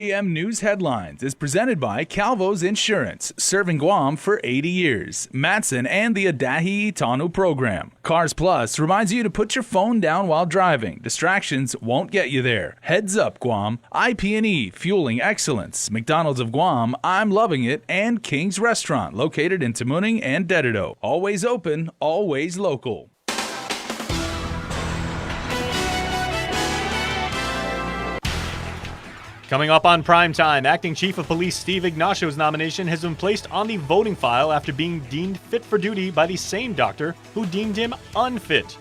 KUAM News Headlines is presented by Calvo's Insurance, serving Guam for 80 years. Matson and the Adahi Tanu program. Cars Plus reminds you to put your phone down while driving. Distractions won't get you there. Heads Up Guam, IP&E, Fueling Excellence, McDonald's of Guam, I'm Loving It, and King's Restaurant, located in Tamuning and Dedido. Always open, always local. Coming up on Primetime, Acting Chief of Police Steve Ignacio's nomination has been placed on the voting file after being deemed fit for duty by the same doctor who deemed him unfit.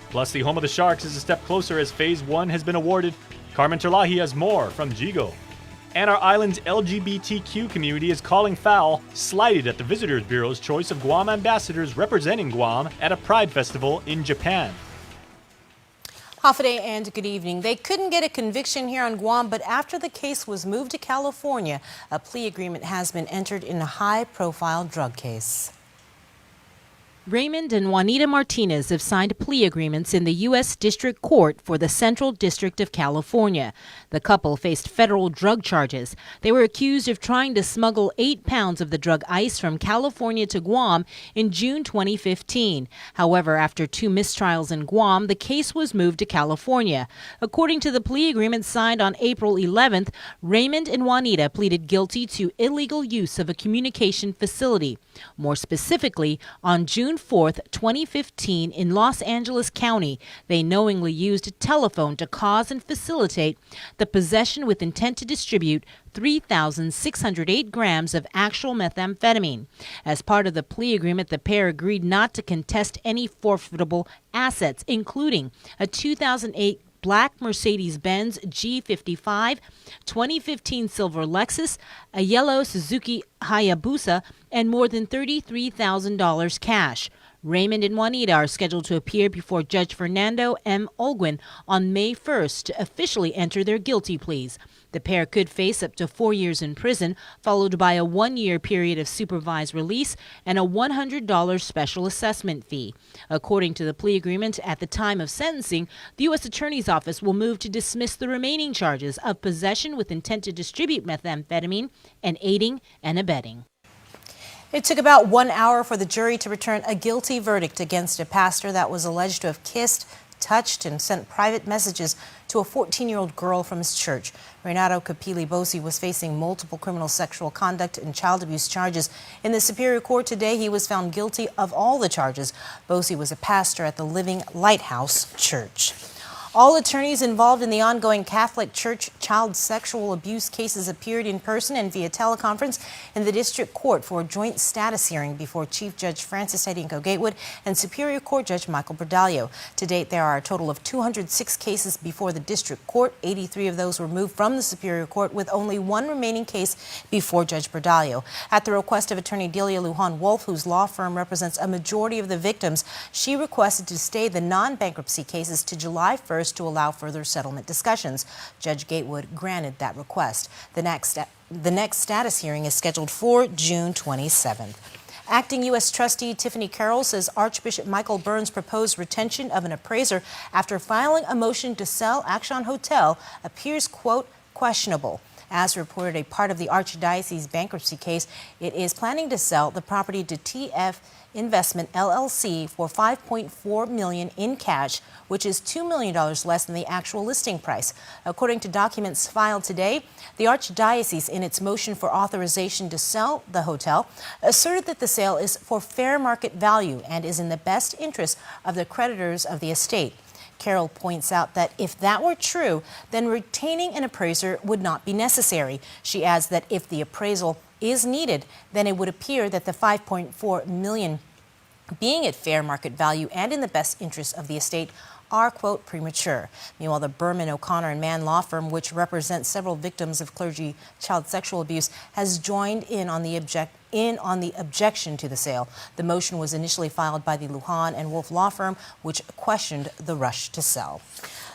Plus, the home of the Sharks is a step closer as Phase 1 has been awarded. Carmen Terlahi has more from Jigo. And our island's LGBTQ community is calling foul, slighted at the Visitors Bureau's choice of Guam ambassadors representing Guam at a Pride Festival in Japan. Hafaday and good evening. They couldn't get a conviction here on Guam, but after the case was moved to California, a plea agreement has been entered in a high-profile drug case. Raymond and Juanita Martinez have signed plea agreements in the U.S. District Court for the Central District of California. The couple faced federal drug charges. They were accused of trying to smuggle 8 pounds of the drug ice from California to Guam in June 2015. However, after 2 mistrials in Guam, the case was moved to California. According to the plea agreement signed on April 11th, Raymond and Juanita pleaded guilty to illegal use of a communication facility. More specifically, on June 4th, 2015, in Los Angeles County, they knowingly used a telephone to cause and facilitate the possession with intent to distribute 3,608 grams of actual methamphetamine. As part of the plea agreement, the pair agreed not to contest any forfeitable assets, including a 2008 black Mercedes-Benz G55, 2015 silver Lexus, a yellow Suzuki Hayabusa, and more than $33,000 cash. Raymond and Juanita are scheduled to appear before Judge Fernando M. Olguin on May 1st to officially enter their guilty pleas. The pair could face up to 4 years in prison, followed by a 1-year period of supervised release and a $100 special assessment fee. According to the plea agreement, at the time of sentencing, the U.S. Attorney's Office will move to dismiss the remaining charges of possession with intent to distribute methamphetamine and aiding and abetting. It took about 1 hour for the jury to return a guilty verdict against a pastor that was alleged to have kissed, touched, and sent private messages to a 14-year-old girl from his church. Renato Capili Bosi was facing multiple criminal sexual conduct and child abuse charges. In the Superior Court today, he was found guilty of all the charges. Bosi was a pastor at the Living Lighthouse Church. All attorneys involved in the ongoing Catholic Church child sexual abuse cases appeared in person and via teleconference in the District Court for a joint status hearing before Chief Judge Francis Hedinko Gatewood and Superior Court Judge Michael Bordallo. To date, there are a total of 206 cases before the District Court. 83 of those were moved from the Superior Court, with only 1 remaining case before Judge Bordallo. At the request of attorney Delia Lujan Wolf, whose law firm represents a majority of the victims, she requested to stay the non-bankruptcy cases to July 1st to allow further settlement discussions. Judge Gatewood granted that request. The next status hearing is scheduled for June 27th. Acting U.S. Trustee Tiffany Carroll says Archbishop Michael Burns' proposed retention of an appraiser after filing a motion to sell Action Hotel appears, quote, questionable. As reported, a part of the Archdiocese bankruptcy case, it is planning to sell the property to TF Investment LLC for $5.4 million in cash, which is $2 million less than the actual listing price. According to documents filed today, the Archdiocese, in its motion for authorization to sell the hotel, asserted that the sale is for fair market value and is in the best interest of the creditors of the estate. Carroll points out that if that were true, then retaining an appraiser would not be necessary. She adds that if the appraisal is needed, then it would appear that the $5.4 million being at fair market value and in the best interest of the estate are, quote, premature. Meanwhile, the Berman, O'Connor and Mann law firm, which represents several victims of clergy child sexual abuse, has joined in on the objection to the sale. The motion was initially filed by the Lujan and Wolf law firm, which questioned the rush to sell.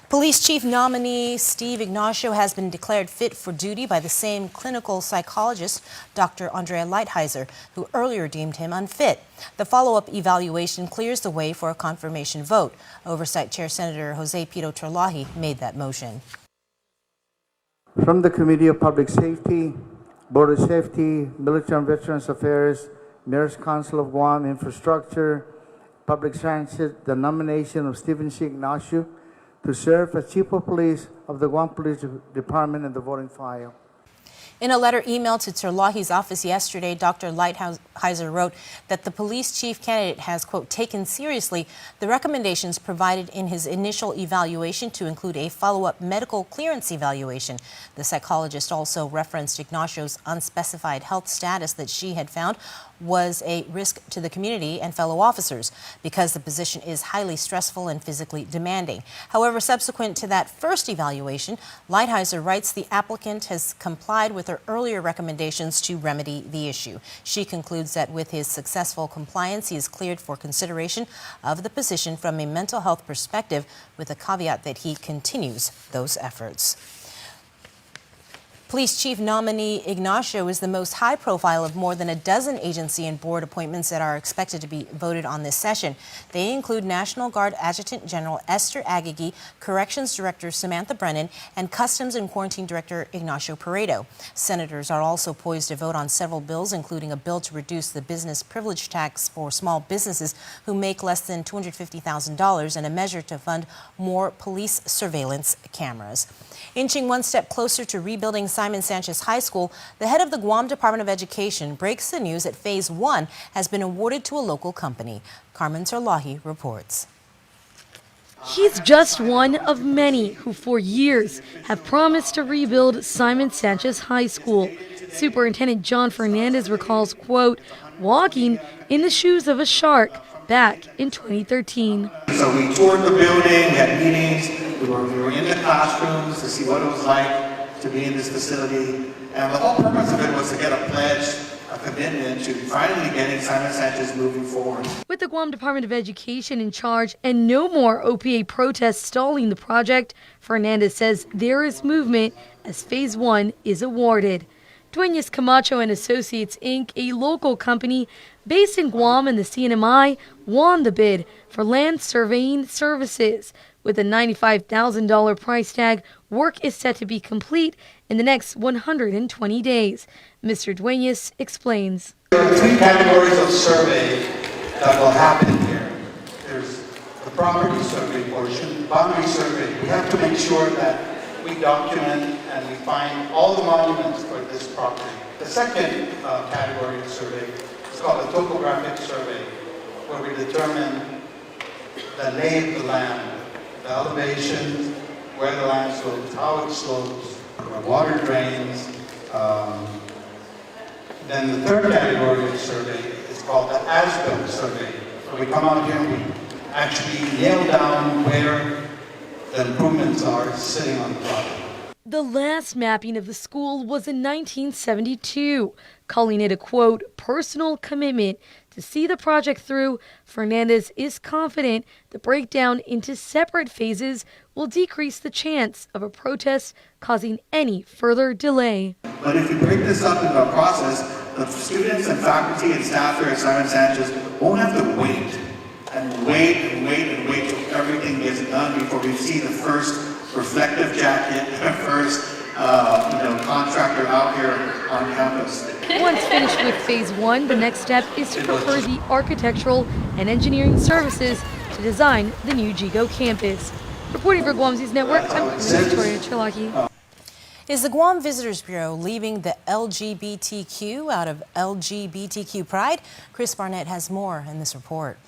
Police Chief nominee Steve Ignacio has been declared fit for duty by the same clinical psychologist, Dr. Andrea Lighthizer, who earlier deemed him unfit. The follow-up evaluation clears the way for a confirmation vote. Oversight Chair Senator Jose Pito Terlahi made that motion. From the Committee of Public Safety, Border Safety, Military and Veterans Affairs, Mayor's Council of Guam, Infrastructure, Public Transit, the nomination of Stephen C. Ignacio to serve as Chief of Police of the Guam Police Department in the voting file. In a letter emailed to Terlahi's office yesterday, Dr. Lighthizer wrote that the police chief candidate has, quote, taken seriously the recommendations provided in his initial evaluation to include a follow-up medical clearance evaluation. The psychologist also referenced Ignacio's unspecified health status that she had found was a risk to the community and fellow officers because the position is highly stressful and physically demanding. However, subsequent to that first evaluation, Lighthizer writes the applicant has complied with her earlier recommendations to remedy the issue. She concludes that with his successful compliance, he is cleared for consideration of the position from a mental health perspective, with a caveat that he continues those efforts. Police Chief nominee Ignacio is the most high profile of more than a dozen agency and board appointments that are expected to be voted on this session. They include National Guard Adjutant General Esther Agagi, Corrections Director Samantha Brennan, and Customs and Quarantine Director Ignacio Paredo. Senators are also poised to vote on several bills, including a bill to reduce the business privilege tax for small businesses who make less than $250,000 and a measure to fund more police surveillance cameras. Inching one step closer to rebuilding Simon Sanchez High School, the head of the Guam Department of Education breaks the news that Phase 1 has been awarded to a local company. Carmen Terlahi reports. He's just one of many who for years have promised to rebuild Simon Sanchez High School. Superintendent John Fernandez recalls, quote, walking in the shoes of a shark back in 2013. So we toured the building, we had meetings, we were in the classrooms to see what it was like to be in this facility. And the whole purpose of it was to get a pledge, a commitment to finally getting Simon Sanchez moving forward. With the Guam Department of Education in charge and no more OPA protests stalling the project, Fernandez says there is movement as Phase 1 is awarded. Dueñas Camacho and Associates, Inc., a local company based in Guam and the CNMI, won the bid for land surveying services. With a $95,000 price tag, work is set to be complete in the next 120 days. Mr. Dueñas explains. There are three categories of survey that will happen here. There's the property survey portion, boundary survey. We have to make sure that we document and we find all the monuments for this property. The second category of survey is called a topographic survey, where we determine the lay of the land, the elevation, where the land slopes, how it slopes, where water drains. Then the third category of survey is called the as-built survey, where we come out here and we actually nail down where the improvements are sitting on the property. The last mapping of the school was in 1972, calling it a, quote, personal commitment to see the project through. Fernandez is confident the breakdown into separate phases will decrease the chance of a protest causing any further delay. But if we break this up into a process, the students and faculty and staff here at Simon Sanchez won't have to wait and wait and wait and wait till everything gets done before we see the first reflective jacket, the first contractor out here on campus. Once finished with Phase 1, the next step is to prepare the architectural and engineering services to design the new GIGO campus. Reporting for Guam News Network, I'm Victoria Terlahi. Is the Guam Visitors Bureau leaving the LGBTQ out of LGBTQ Pride? Chris Barnett has more in this report.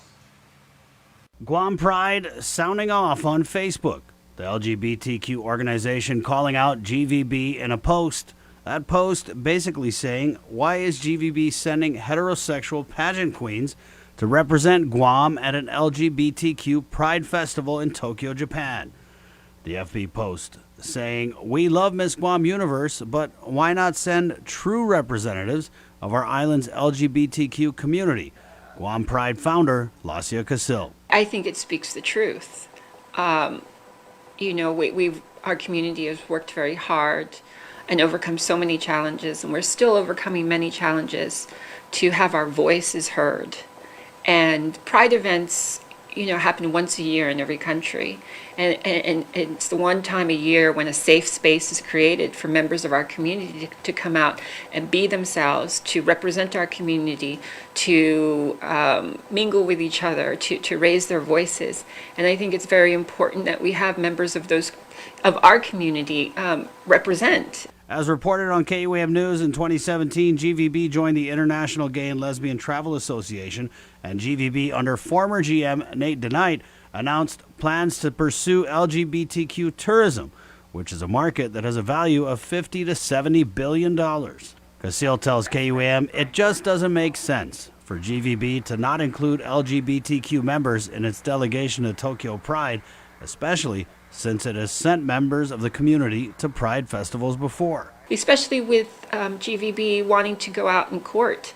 Guam Pride sounding off on Facebook. The LGBTQ organization calling out GVB in a post. That post basically saying, why is GVB sending heterosexual pageant queens to represent Guam at an LGBTQ Pride Festival in Tokyo, Japan? The FB post saying, we love Miss Guam Universe, but why not send true representatives of our island's LGBTQ community? Guam Pride founder, Lacia Casil. I think it speaks the truth. Our community has worked very hard and overcome so many challenges, and we're still overcoming many challenges to have our voices heard. And Pride events, happen once a year in every country. And it's the one time a year when a safe space is created for members of our community to come out and be themselves, to represent our community, to mingle with each other, to raise their voices. And I think it's very important that we have members of our community represent. As reported on KUAM News in 2017, GVB joined the International Gay and Lesbian Travel Association, and GVB, under former GM Nate DeKnight, announced plans to pursue LGBTQ tourism, which is a market that has a value of $50 to $70 billion. Casil tells KUAM it just doesn't make sense for GVB to not include LGBTQ members in its delegation to Tokyo Pride, especially since it has sent members of the community to Pride festivals before. Especially with GVB wanting to go out and court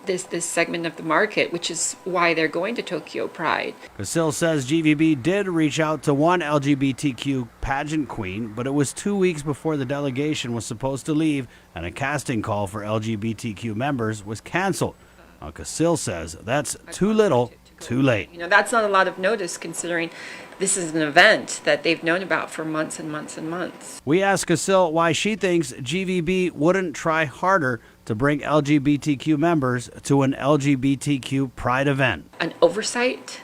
this segment of the market, which is why they're going to Tokyo Pride. Casil says GVB did reach out to one LGBTQ pageant queen, but it was 2 weeks before the delegation was supposed to leave, and a casting call for LGBTQ members was canceled. Now, Casil says that's too little, too late. That's not a lot of notice, considering this is an event that they've known about for months and months and months. We asked Casil why she thinks GVB wouldn't try harder to bring LGBTQ members to an LGBTQ Pride event. An oversight.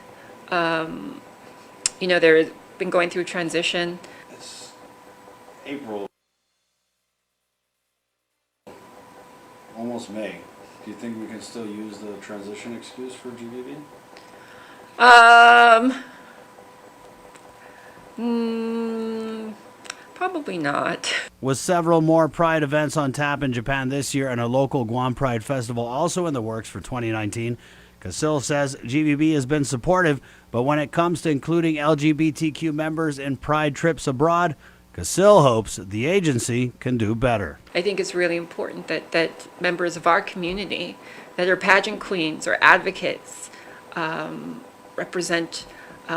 They've been going through a transition. It's April, almost May. Do you think we can still use the transition excuse for GVB? Probably not. With several more Pride events on tap in Japan this year and a local Guam Pride Festival also in the works for 2019, Casil says GVB has been supportive, but when it comes to including LGBTQ members in Pride trips abroad, Casil hopes the agency can do better. I think it's really important that members of our community that are pageant queens or advocates represent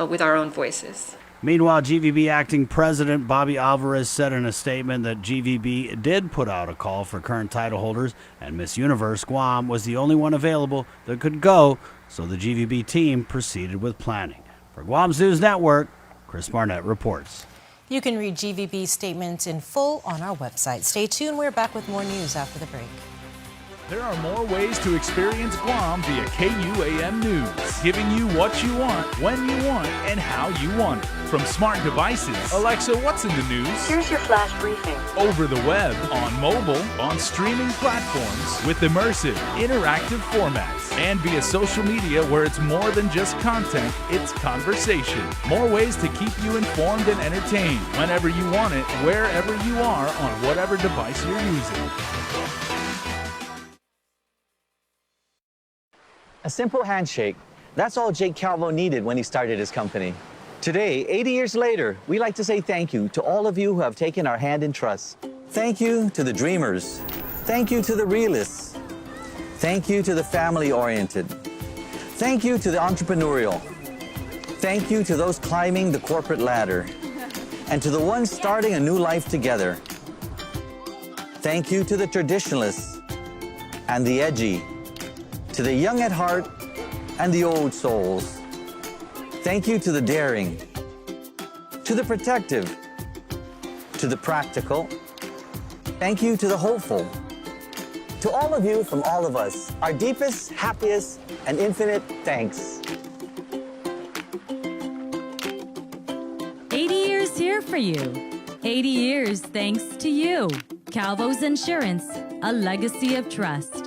with our own voices. Meanwhile, GVB acting president Bobby Alvarez said in a statement that GVB did put out a call for current title holders, and Miss Universe Guam was the only one available that could go, so the GVB team proceeded with planning. For Guam's News Network, Chris Barnett reports. You can read GVB's statements in full on our website. Stay tuned. We're back with more news after the break. There are more ways to experience Guam via KUAM News, giving you what you want, when you want, and how you want it. From smart devices, Alexa, what's in the news? Here's your flash briefing. Over the web, on mobile, on streaming platforms, with immersive, interactive formats, and via social media where it's more than just content, it's conversation. More ways to keep you informed and entertained whenever you want it, wherever you are, on whatever device you're using. A simple handshake. That's all Jake Calvo needed when he started his company. Today, 80 years later, we like to say thank you to all of you who have taken our hand in trust. Thank you to the dreamers. Thank you to the realists. Thank you to the family-oriented. Thank you to the entrepreneurial. Thank you to those climbing the corporate ladder. And to the ones starting a new life together. Thank you to the traditionalists and the edgy. To the young at heart and the old souls. Thank you to the daring, to the protective, to the practical. Thank you to the hopeful. To all of you from all of us, our deepest, happiest, and infinite thanks. 80 years here for you. 80 years thanks to you. Calvo's Insurance, a legacy of trust.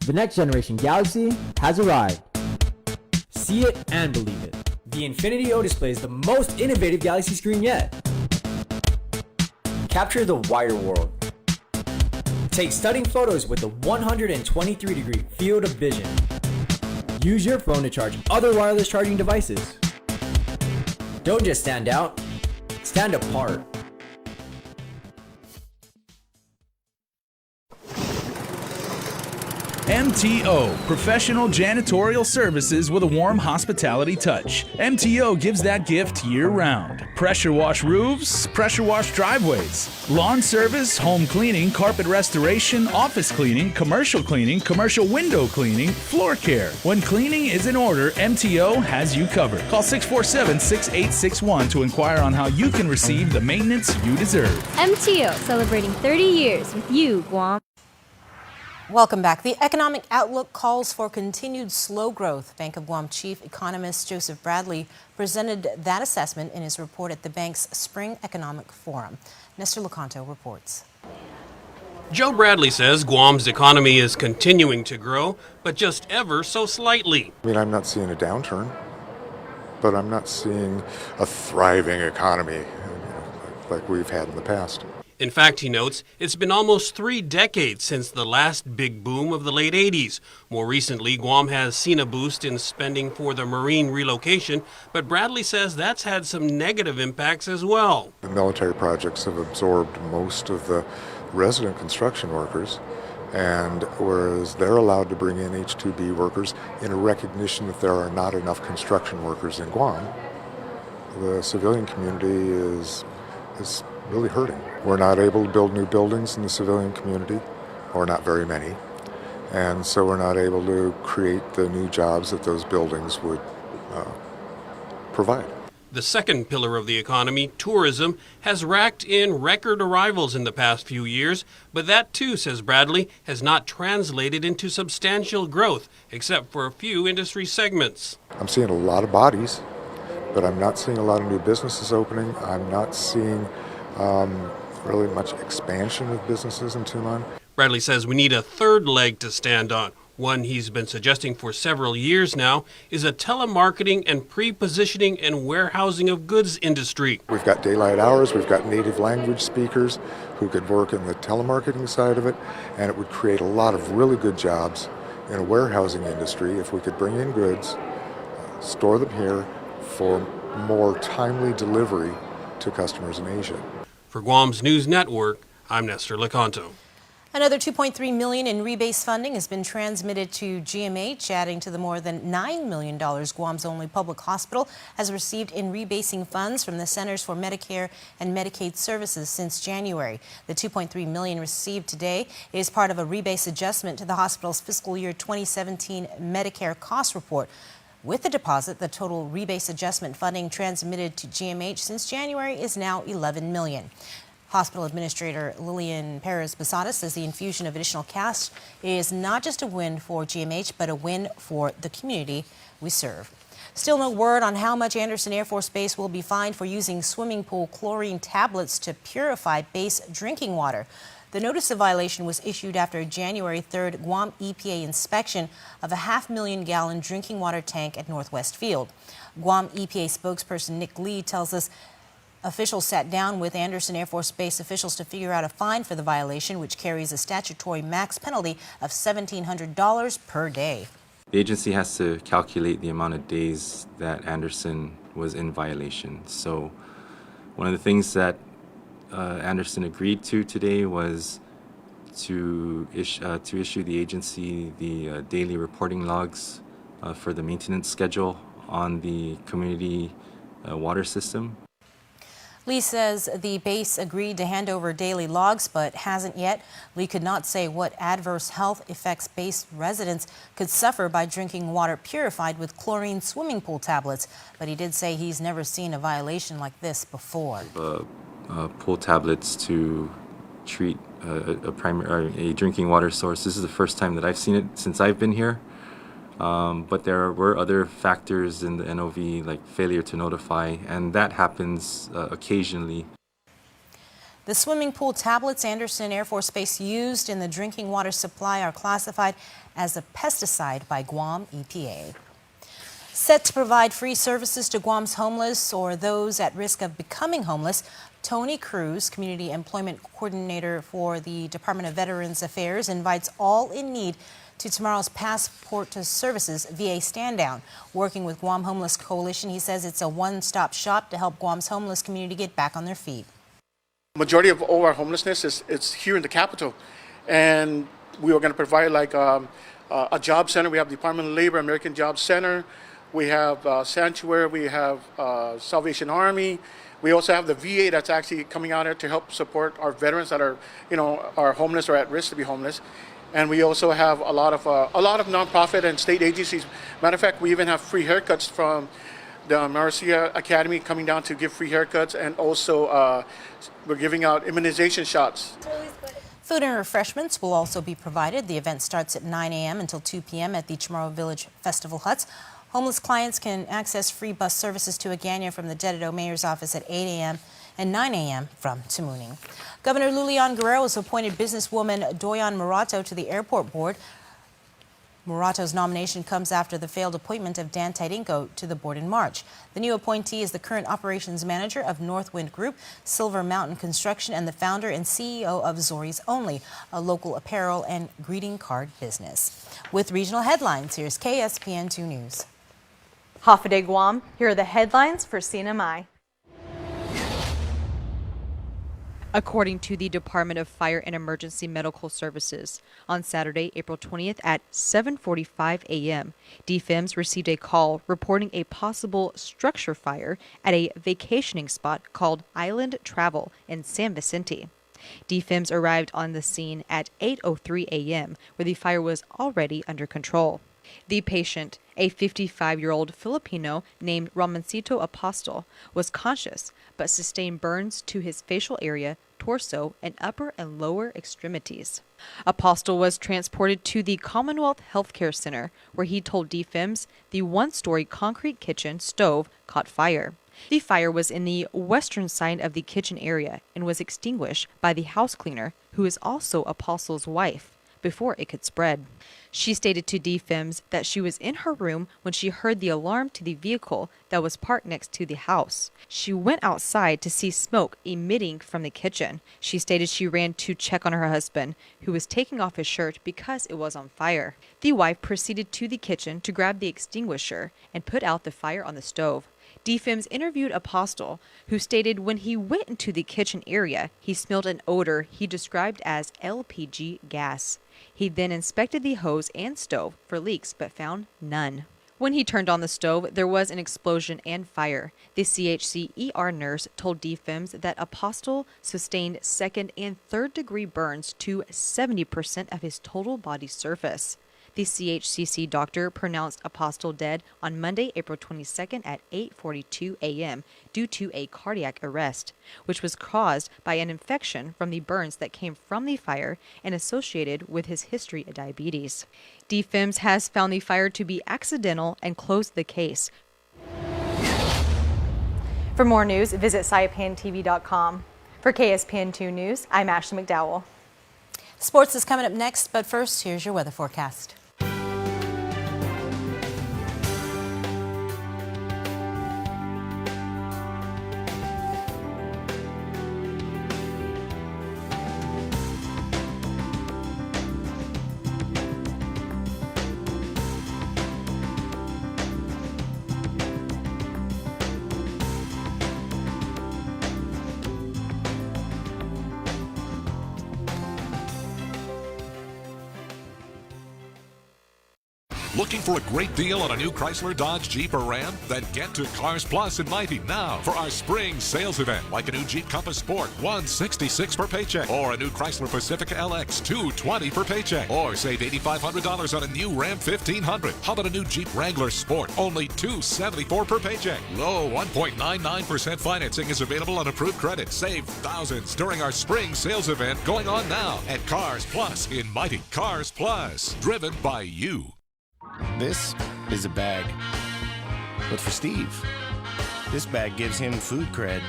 The next generation Galaxy has arrived. See it and believe it. The Infinity O display is the most innovative Galaxy screen yet. Capture the wider world. Take stunning photos with a 123-degree field of vision. Use your phone to charge other wireless charging devices. Don't just stand out, stand apart. MTO, professional janitorial services with a warm hospitality touch. MTO gives that gift year-round. Pressure wash roofs, pressure wash driveways, lawn service, home cleaning, carpet restoration, office cleaning, commercial window cleaning, floor care. When cleaning is in order, MTO has you covered. Call 647-6861 to inquire on how you can receive the maintenance you deserve. MTO, celebrating 30 years with you, Guam. Welcome back. The economic outlook calls for continued slow growth. Bank of Guam Chief Economist Joseph Bradley presented that assessment in his report at the bank's Spring Economic Forum. Nestor Lecanto reports. Joe Bradley says Guam's economy is continuing to grow, but just ever so slightly. I mean, I'm not seeing a downturn, but I'm not seeing a thriving economy like we've had in the past. In fact, he notes, it's been almost 3 decades since the last big boom of the late 80s. More recently, Guam has seen a boost in spending for the marine relocation, but Bradley says that's had some negative impacts as well. The military projects have absorbed most of the resident construction workers, and whereas they're allowed to bring in H-2B workers in a recognition that there are not enough construction workers in Guam, the civilian community is really hurting. We're not able to build new buildings in the civilian community, or not very many, and so we're not able to create the new jobs that those buildings would provide. The second pillar of the economy, tourism, has racked in record arrivals in the past few years, but that too, says Bradley, has not translated into substantial growth, except for a few industry segments. I'm seeing a lot of bodies, but I'm not seeing a lot of new businesses opening. I'm not seeing really much expansion of businesses in Tuman. Bradley says we need a third leg to stand on. One he's been suggesting for several years now is a telemarketing and pre-positioning and warehousing of goods industry. We've got daylight hours, we've got native language speakers who could work in the telemarketing side of it, and it would create a lot of really good jobs in a warehousing industry if we could bring in goods, store them here for more timely delivery to customers in Asia. For Guam's News Network, I'm Nestor Lecanto. Another $2.3 million in rebase funding has been transmitted to GMH, adding to the more than $9 million Guam's only public hospital has received in rebasing funds from the Centers for Medicare and Medicaid Services since January. The $2.3 million received today is part of a rebase adjustment to the hospital's fiscal year 2017 Medicare cost report. With the deposit, the total rebase adjustment funding transmitted to GMH since January is now $11 million. Hospital Administrator Lillian Perez-Posada says the infusion of additional cash is not just a win for GMH, but a win for the community we serve. Still no word on how much Andersen Air Force Base will be fined for using swimming pool chlorine tablets to purify base drinking water. The notice of violation was issued after a January 3rd Guam EPA inspection of a 500,000-gallon drinking water tank at Northwest Field. Guam EPA spokesperson Nick Lee tells us officials sat down with Andersen Air Force Base officials to figure out a fine for the violation, which carries a statutory max penalty of $1,700 per day. The agency has to calculate the amount of days that Andersen was in violation. So one of the things that Andersen agreed to today was to issue the agency the daily reporting logs for the maintenance schedule on the community water system. Lee says the base agreed to hand over daily logs, but hasn't yet. Lee could not say what adverse health effects base residents could suffer by drinking water purified with chlorine swimming pool tablets, but he did say he's never seen a violation like this before. Pool tablets to treat a drinking water source. This is the first time that I've seen it since I've been here. But there were other factors in the NOV, like failure to notify, and that happens occasionally. The swimming pool tablets Andersen Air Force Base used in the drinking water supply are classified as a pesticide by Guam EPA. Set to provide free services to Guam's homeless or those at risk of becoming homeless, Tony Cruz, Community Employment Coordinator for the Department of Veterans Affairs, invites all in need to tomorrow's Passport to Services VA stand-down. Working with Guam Homeless Coalition, he says it's a one-stop shop to help Guam's homeless community get back on their feet. Majority of all our homelessness is here in the capital, and we are going to provide like a job center. We have Department of Labor, American Job Center. We have Sanctuary. We have Salvation Army. We also have the VA that's actually coming out here to help support our veterans that are, are homeless or at risk to be homeless. And we also have a lot of nonprofit and state agencies. Matter of fact, we even have free haircuts from the Marcia Academy coming down to give free haircuts, and also we're giving out immunization shots. Food and refreshments will also be provided. The event starts at 9 a.m. until 2 p.m. at the Chamorro Village Festival Huts. Homeless clients can access free bus services to Agana from the Dededo Mayor's office at 8 a.m. and 9 a.m. from Tamuning. Governor Lulian Guerrero has appointed businesswoman Doyan Murato to the airport board. Murato's nomination comes after the failed appointment of Dan Tairinko to the board in March. The new appointee is the current operations manager of Northwind Group, Silver Mountain Construction, and the founder and CEO of Zori's Only, a local apparel and greeting card business. With regional headlines, here's KSPN 2 News. Hafa Guam, here are the headlines for CNMI. According to the Department of Fire and Emergency Medical Services, on Saturday, April 20th at 7:45 a.m., DFEMS received a call reporting a possible structure fire at a vacationing spot called Island Travel in San Vicente. DFEMS arrived on the scene at 8:03 a.m., where the fire was already under control. The patient, a 55-year-old Filipino named Ramancito Apostol, was conscious but sustained burns to his facial area, torso, and upper and lower extremities. Apostol was transported to the Commonwealth Healthcare Center, where he told DFEMS the one-story concrete kitchen stove caught fire. The fire was in the western side of the kitchen area and was extinguished by the house cleaner, who is also Apostol's wife, before it could spread. She stated to DFEMS that she was in her room when she heard the alarm to the vehicle that was parked next to the house. She went outside to see smoke emitting from the kitchen. She stated she ran to check on her husband, who was taking off his shirt because it was on fire. The wife proceeded to the kitchen to grab the extinguisher and put out the fire on the stove. DFEMS interviewed Apostol, who stated when he went into the kitchen area, he smelled an odor he described as LPG gas. He then inspected the hose and stove for leaks but found none. When he turned on the stove, there was an explosion and fire. The CHC ER nurse told DFEMS that Apostol sustained second and third degree burns to 70% of his total body surface. The CHCC doctor pronounced Apostol dead on Monday, April 22nd at 8:42 a.m. due to a cardiac arrest, which was caused by an infection from the burns that came from the fire and associated with his history of diabetes. DFEMS has found the fire to be accidental and closed the case. For more news, visit SaipanTV.com. For KSPN 2 News, I'm Ashley McDowell. Sports is coming up next, but first, here's your weather forecast. Looking for a great deal on a new Chrysler, Dodge, Jeep, or Ram? Then get to Cars Plus in Mighty now for our spring sales event, like a new Jeep Compass Sport, $166 per paycheck, or a new Chrysler Pacifica LX, $220 per paycheck, or save $8,500 on a new Ram 1500. How about a new Jeep Wrangler Sport, only $274 per paycheck? Low 1.99% financing is available on approved credit. Save thousands during our spring sales event going on now at Cars Plus in Mighty. Cars Plus, driven by you. This is a bag, but for Steve, this bag gives him food cred.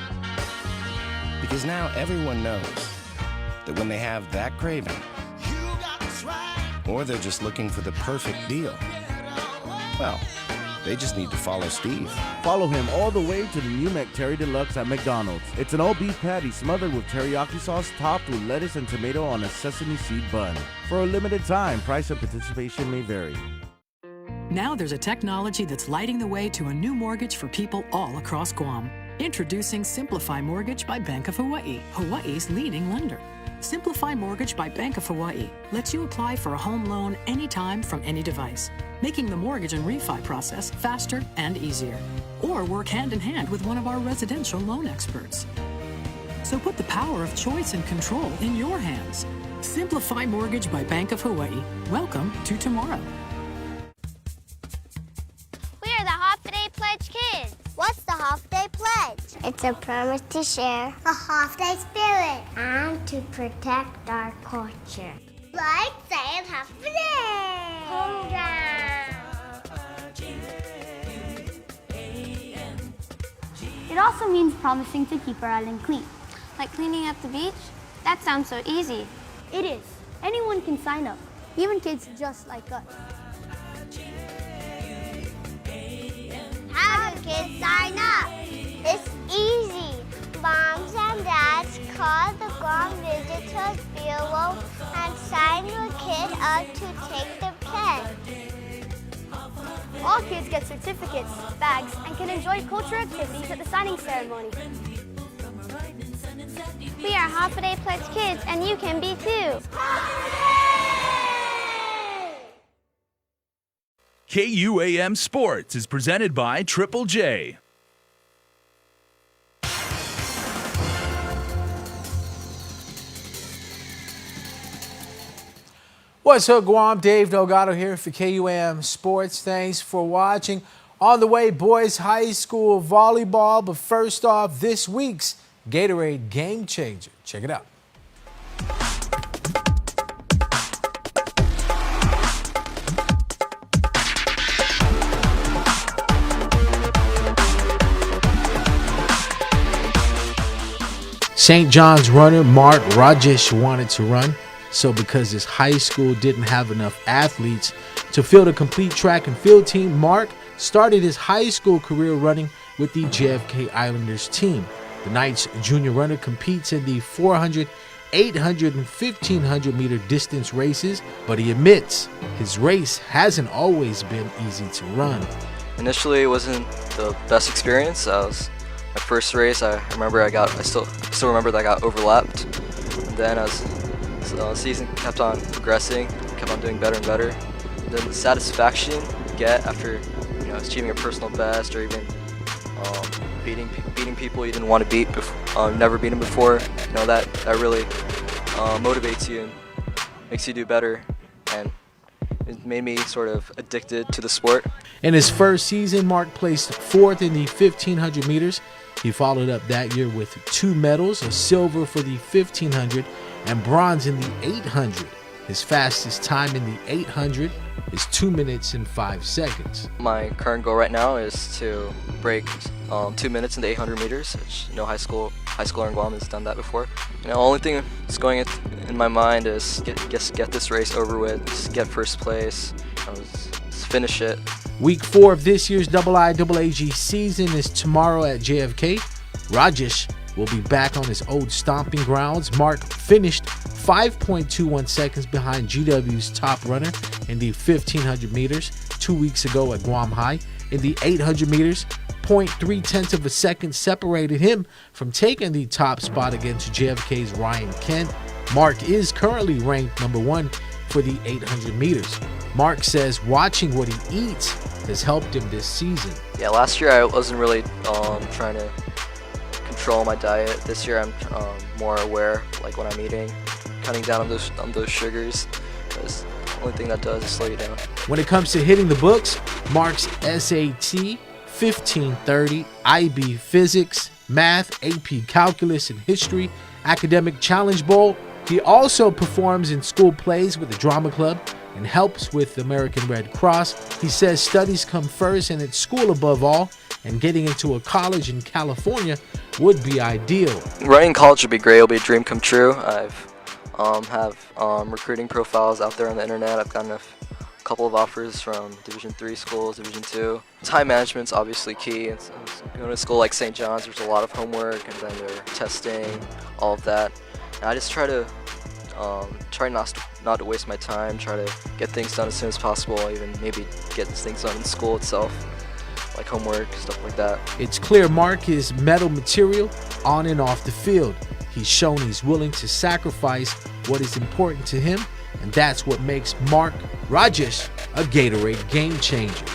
Because now everyone knows that when they have that craving, or they're just looking for the perfect deal, well, they just need to follow Steve. Follow him all the way to the new McTerry Deluxe at McDonald's. It's an all beef patty smothered with teriyaki sauce topped with lettuce and tomato on a sesame seed bun. For a limited time, price and participation may vary. Now there's a technology that's lighting the way to a new mortgage for people all across Guam. Introducing Simplify Mortgage by Bank of Hawaii, Hawaii's leading lender. Simplify Mortgage by Bank of Hawaii lets you apply for a home loan anytime from any device, making the mortgage and refi process faster and easier. Or work hand in hand with one of our residential loan experts. So put the power of choice and control in your hands. Simplify Mortgage by Bank of Hawaii. Welcome to tomorrow. We are the Half Day Pledge Kids. What's the Half Day Pledge? It's a promise to share a Half Day spirit and to protect our culture. Like saying Happy Day! Home It also means promising to keep our island clean. Like cleaning up the beach? That sounds so easy. It is. Anyone can sign up, even kids just like us. How do kids sign up? It's easy. Moms and dads call the Guam Visitors Bureau and sign your kid up to take the pledge. All kids get certificates, bags, and can enjoy cultural activities at the signing ceremony. We are Half a Day Pledge Kids, and you can be too. KUAM Sports is presented by Triple J. What's up, Guam? Dave Delgado here for KUAM Sports. Thanks for watching. On the way, boys high school volleyball. But first off, this week's Gatorade Game Changer. Check it out. St. John's runner Mark Rajesh wanted to run. So because his high school didn't have enough athletes to field a complete track and field team, Mark started his high school career running with the JFK Islanders team. The Knights junior runner competes in the 400, 800, and 1500 meter distance races, but he admits his race hasn't always been easy to run. Initially, it wasn't the best experience. My first race, I still remember that I got overlapped. And then the season kept on progressing, kept on doing better and better. And then the satisfaction you get after achieving a personal best, or even beating people you didn't want to beat, never beaten before. That really motivates you and makes you do better, and it made me sort of addicted to the sport. In his first season, Mark placed 4th in the 1500 meters. He followed up that year with 2 medals, a silver for the 1500 and bronze in the 800. His fastest time in the 800 is 2 minutes and 5 seconds. My current goal right now is to break 2 minutes in the 800 meters, which high schooler in Guam has done that before. The only thing that's going in my mind is get this race over with, just get first place, just finish it. Week 4 of this year's IIAG season is tomorrow at JFK. Rajesh will be back on his old stomping grounds. Mark finished 5.21 seconds behind GW's top runner in the 1500 meters 2 weeks ago at Guam High. In the 800 meters, 0.3 of a second separated him from taking the top spot against JFK's Ryan Kent. Mark is currently ranked number 1 for the 800 meters. Mark says watching what he eats has helped him this season. Yeah, last year I wasn't really trying to control my diet. This year I'm more aware, like when I'm eating, cutting down on those sugars, because the only thing that does is slow you down. When it comes to hitting the books, Mark's SAT, 1530, IB Physics, Math, AP Calculus, and History, Academic Challenge Bowl. He also performs in school plays with the drama club and helps with the American Red Cross. He says studies come first and at school above all, and getting into a college in California would be ideal. Running college would be great. It'll be a dream come true. I've have recruiting profiles out there on the internet. I've gotten a couple of offers from Division III schools, Division II. Time management's obviously key. It's going to a school like St. John's, there's a lot of homework, and then they're testing, all of that. And I just try not to waste my time, try to get things done as soon as possible, even maybe get things done in school itself, like homework, stuff like that. It's clear Mark is medal material on and off the field. He's shown he's willing to sacrifice what is important to him, and that's what makes Mark Rajesh a Gatorade game changer.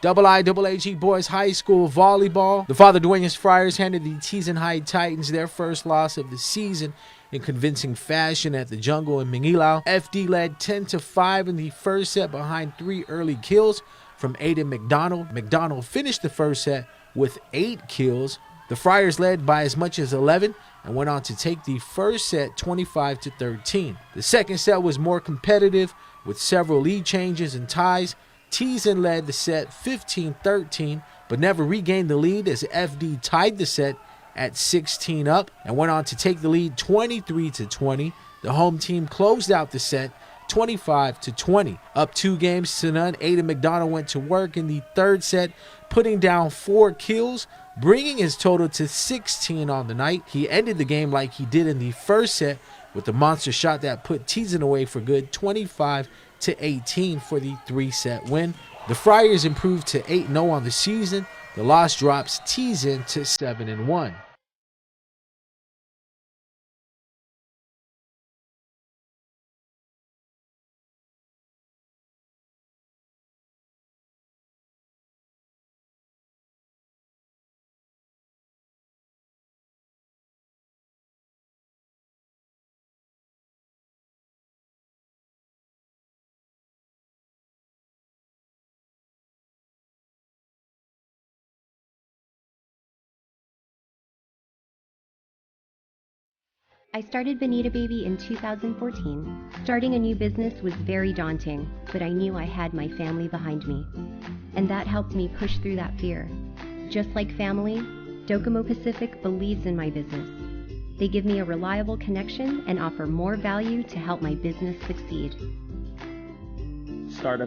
IIAG Boys High School Volleyball. The Father Duenas Friars handed the Teason High Titans their first loss of the season in convincing fashion at the Jungle in Mingilao. FD led 10-5 in the first set behind 3 early kills from Aiden McDonald. McDonald finished the first set with 8 kills. The Friars led by as much as 11 and went on to take the first set 25-13. The second set was more competitive with several lead changes and ties. Teason led the set 15-13 but never regained the lead as FD tied the set at 16 up and went on to take the lead 23-20. The home team closed out the set 25-20. Up 2 games to none, Aiden McDonald went to work in the third set, putting down 4 kills, bringing his total to 16 on the night. He ended the game like he did in the first set with the monster shot that put Teason away for good, 25-18 for the 3-set win. The Friars improved to 8-0 on the season. The loss drops Teason to 7-1. I started Bonita Baby in 2014. Starting a new business was very daunting, but I knew I had my family behind me. And that helped me push through that fear. Just like family, Docomo Pacific believes in my business. They give me a reliable connection and offer more value to help my business succeed. Startup